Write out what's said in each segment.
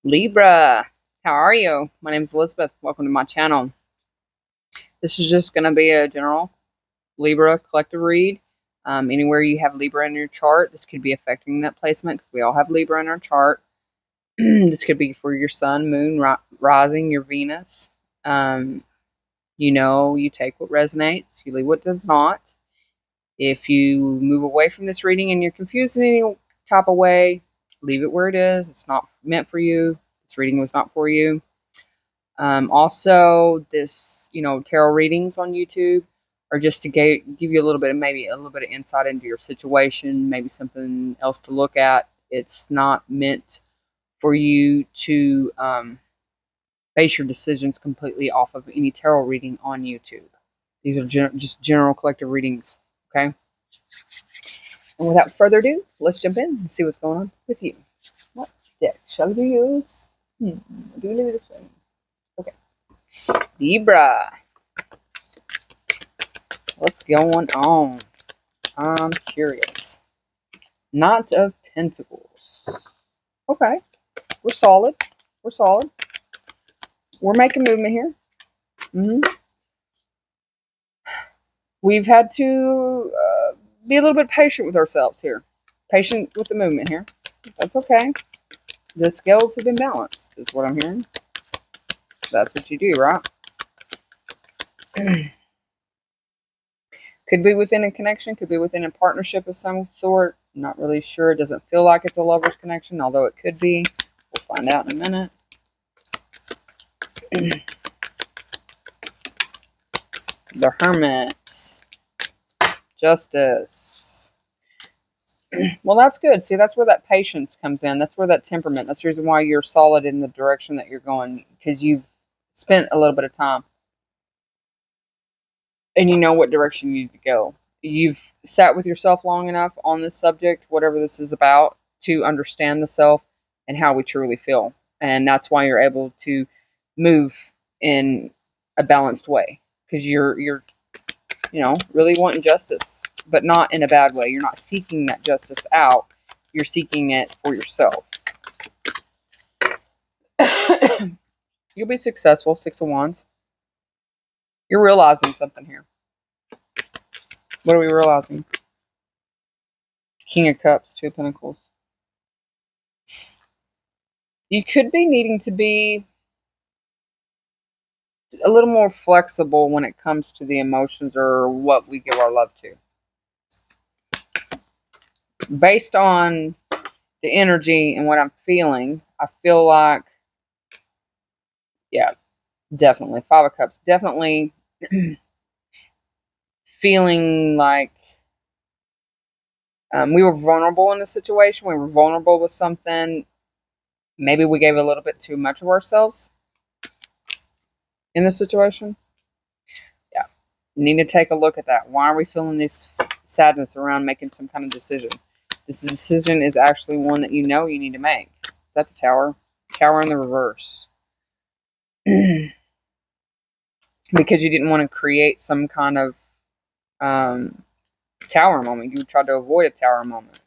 Libra, how are you? My name is Elizabeth. Welcome to my channel. This is just going to be a general Libra collective read. Anywhere you have Libra in your chart, this could be affecting that placement because we all have Libra in our chart. This could be for your sun, moon, rising, your Venus. Um, you take what resonates, you leave what does not. If you move away from this reading and you're confused in any type of way, leave it where it is. It's not meant for you. This reading was not for you. Also, tarot readings on YouTube are just to give you a little bit of maybe a little bit of insight into your situation, maybe something else to look at. It's not meant for you to base your decisions completely off of any tarot reading on YouTube. These are just general collective readings, okay? And without further ado, let's jump in and see what's going on with you. What deck shall we use? Do we leave it this way? Okay. Libra. What's going on? I'm curious. Knight of Pentacles. Okay. We're solid. We're solid. We're making movement here. We've had to be a little bit patient with ourselves here. Patient with the movement here. That's okay. The scales have been balanced, is what I'm hearing. That's what you do, right? Could be within a connection, could be within a partnership of some sort. Not really sure. It doesn't feel like it's a lover's connection, although it could be. We'll find out in a minute. The Hermit. Justice. Well, that's good. See, that's where that patience comes in. That's where that temperament. That's the reason why you're solid in the direction that you're going, because you've spent a little bit of time and you know what direction you need to go. You've sat with yourself long enough on this subject, whatever this is about, to understand the self and how we truly feel. And that's why you're able to move in a balanced way, because you're really wanting justice, but not in a bad way. You're not seeking that justice out. You're seeking it for yourself. You'll be successful. Six of Wands. You're realizing something here. What are we realizing? King of Cups, Two of Pentacles. You could be needing to be a little more flexible when it comes to the emotions or what we give our love to. Based on the energy and what I'm feeling, I feel like, yeah, definitely. Five of Cups. Definitely feeling like we were vulnerable in a situation. We were vulnerable with something. Maybe we gave a little bit too much of ourselves in the situation. Yeah. Need to take a look at that. Why are we feeling this sadness around making some kind of decision? This decision is actually one that you need to make. Is that the Tower? Tower in the reverse. Because you didn't want to create some kind of tower moment. You tried to avoid a tower moment.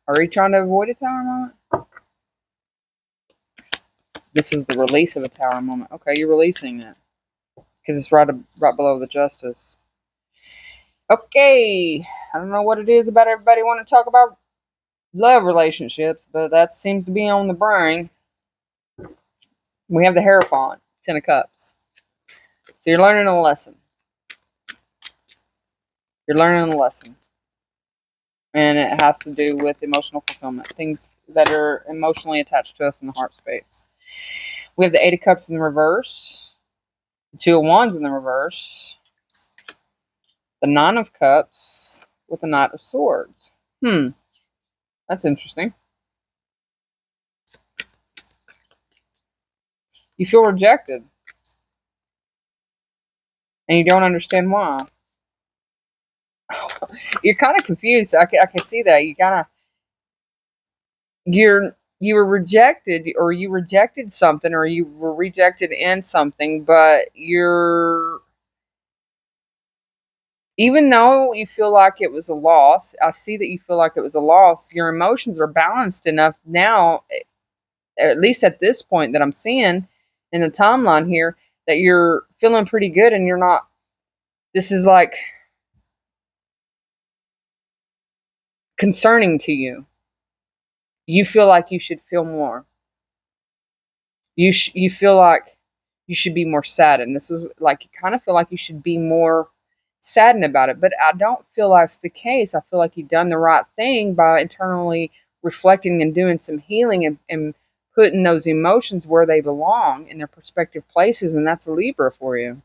Are you trying to avoid a tower moment? This is the release of a tower moment. Okay, you're releasing it. Because it's right below the Justice. Okay. I don't know what it is about everybody wanting to talk about love relationships, but that seems to be on the brain. We have the Hierophant, Ten of Cups. So you're learning a lesson. You're learning a lesson. And it has to do with emotional fulfillment. Things that are emotionally attached to us in the heart space. We have the Eight of Cups in the reverse. The Two of Wands in the reverse. The Nine of Cups with the Knight of Swords. That's interesting. You feel rejected. And you don't understand why. You're kind of confused. I can see that. You were rejected, or you rejected something, or you were rejected in something, but even though you feel like it was a loss, I see that you feel like it was a loss, your emotions are balanced enough now, at least at this point that I'm seeing in the timeline here, that you're feeling pretty good and you're not, this is like concerning to you. You feel like you should feel more. You feel like you should be more saddened. This is like, you kind of feel like you should be more saddened about it, but I don't feel that's the case. I feel like you've done the right thing by internally reflecting and doing some healing, and putting those emotions where they belong in their prospective places, and that's a Libra for you.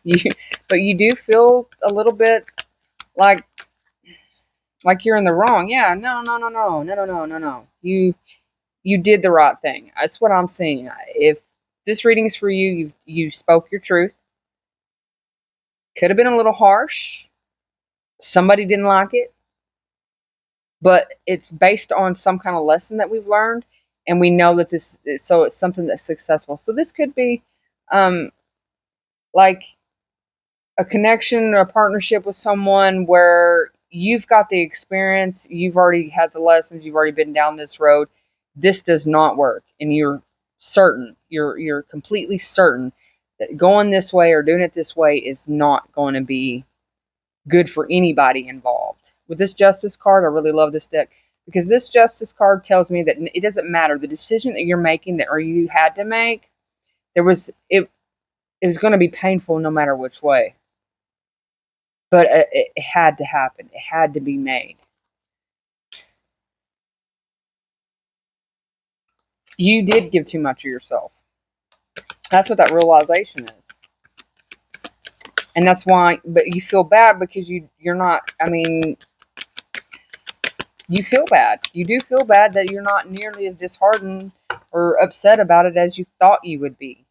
You, but you do feel a little bit like you're in the wrong. Yeah, no. You did the right thing. That's what I'm seeing. If this reading is for you, you spoke your truth. Could have been a little harsh. Somebody didn't like it, but it's based on some kind of lesson that we've learned, and we know that so it's something that's successful. So this could be, um, like a connection or a partnership with someone where you've got the experience, you've already had the lessons, you've already been down this road. This does not work, and you're certain, you're completely certain that going this way or doing it this way is not going to be good for anybody involved. With this Justice card, I really love this deck, because this Justice card tells me that it doesn't matter the decision that you're making, that or you had to make. It was going to be painful no matter which way, but it had to happen. It had to be made. You did give too much of yourself. That's what that realization is. And that's why, but you feel bad because you're not, I mean, you feel bad. You do feel bad that you're not nearly as disheartened or upset about it as you thought you would be.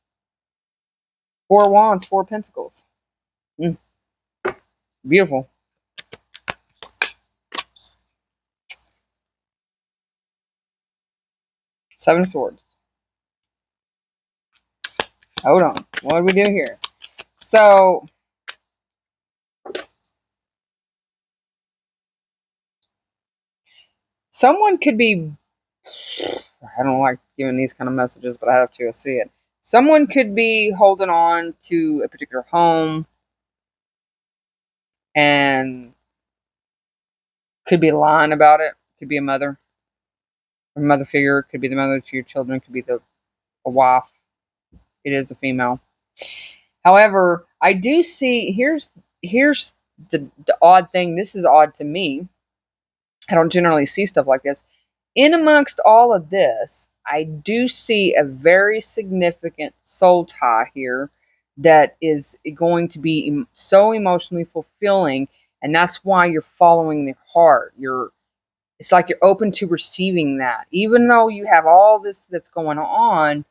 Four of Wands, Four of Pentacles. Beautiful. Seven of Swords. Hold on. What do we do here? So, someone could be, I don't like giving these kind of messages, but I have to see it. Someone could be holding on to a particular home and could be lying about it. Could be a mother. A mother figure. Could be the mother to your children. Could be a wife. It is a female. However, I do see, here's the odd thing. This is odd to me. I don't generally see stuff like this. In amongst all of this, I do see a very significant soul tie here that is going to be so emotionally fulfilling, and that's why you're following the heart. It's like you're open to receiving that, even though you have all this that's going on.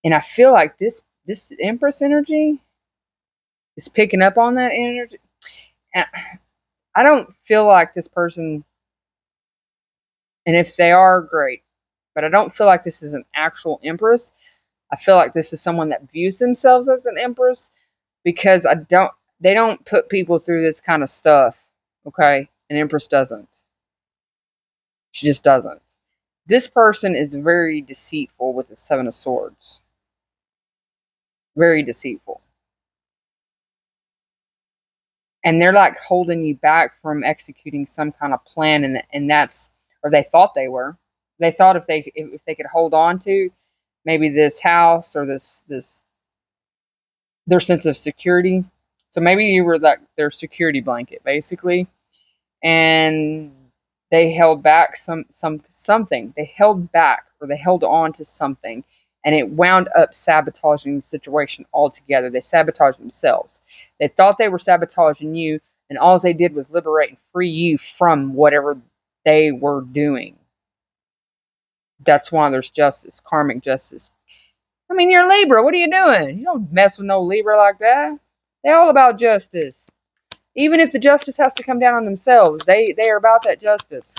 And I feel like this Empress energy is picking up on that energy. And I don't feel like this person, and if they are, great, but I don't feel like this is an actual Empress. I feel like this is someone that views themselves as an Empress, because they don't put people through this kind of stuff. Okay? An Empress doesn't. She just doesn't. This person is very deceitful with the Seven of Swords. Very deceitful. And they're like holding you back from executing some kind of plan, and that's, or they thought they were. They thought if they could hold on to maybe this house or this their sense of security. So maybe you were like their security blanket, basically, and they held back something. They held back, or they held on to something, and it wound up sabotaging the situation altogether. They sabotaged themselves. They thought they were sabotaging you, and all they did was liberate and free you from whatever they were doing. That's why there's justice, karmic justice. I mean, you're Libra. What are you doing? You don't mess with no Libra like that. They're all about justice. Even if the justice has to come down on themselves, they are about that justice.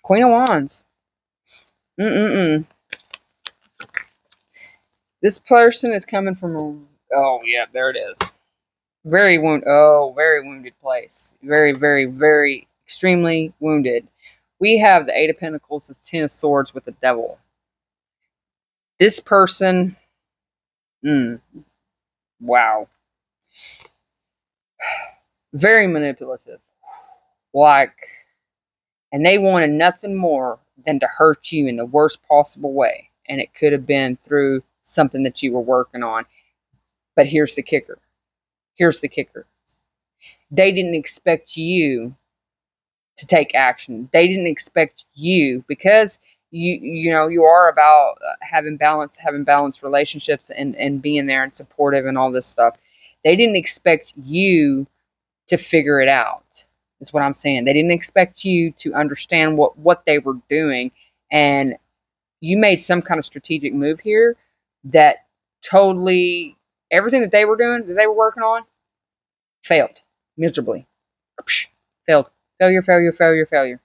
Queen of Wands. This person is coming from oh yeah, there it is. Very wounded place. Very, very, very extremely wounded. We have the Eight of Pentacles, the Ten of Swords with the Devil. This person, wow, very manipulative. Like, and they wanted nothing more than to hurt you in the worst possible way. And it could have been through something that you were working on. But here's the kicker. Here's the kicker. They didn't expect you to take action. They didn't expect you, because you know you are about having balanced relationships, and being there and supportive and all this stuff. They didn't expect you to figure it out. Is what I'm saying. They didn't expect you to understand what they were doing, and you made some kind of strategic move here that totally, everything that they were doing, that they were working on, failed miserably. Failed. Failure, failure, failure, failure.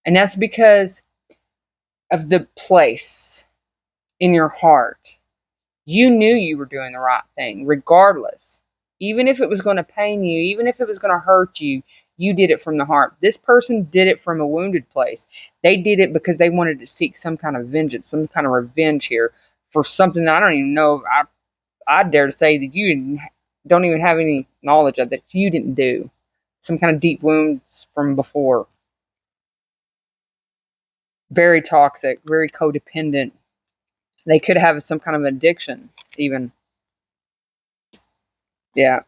And that's because of the place in your heart. You knew you were doing the right thing, regardless. Even if it was going to pain you, even if it was going to hurt you, you did it from the heart. This person did it from a wounded place. They did it because they wanted to seek some kind of vengeance, some kind of revenge here for something that I don't even know. I dare to say that you don't even have any knowledge of, that you didn't do. Some kind of deep wounds from before. Very toxic, very codependent. They could have some kind of addiction, even. Yeah.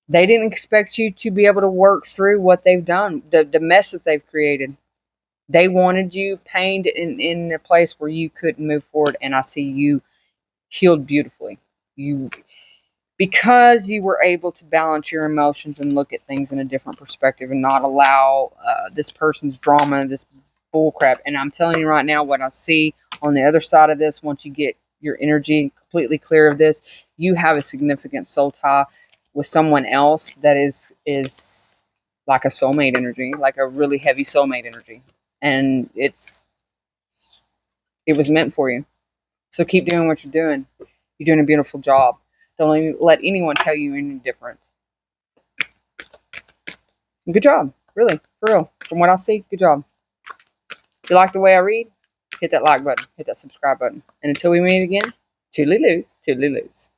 They didn't expect you to be able to work through what they've done, the mess that they've created. They wanted you pained in a place where you couldn't move forward, and I see you healed beautifully. You, because you were able to balance your emotions and look at things in a different perspective and not allow this person's drama, this bullcrap. And I'm telling you right now, what I see on the other side of this, once you get your energy completely clear of this, you have a significant soul tie with someone else that is like a soulmate energy, like a really heavy soulmate energy. And it was meant for you. So keep doing what you're doing. You're doing a beautiful job. Don't let anyone tell you any different. Good job. Really. For real. From what I see, good job. If you like the way I read, hit that like button. Hit that subscribe button. And until we meet again, toodly loos, toodly loos.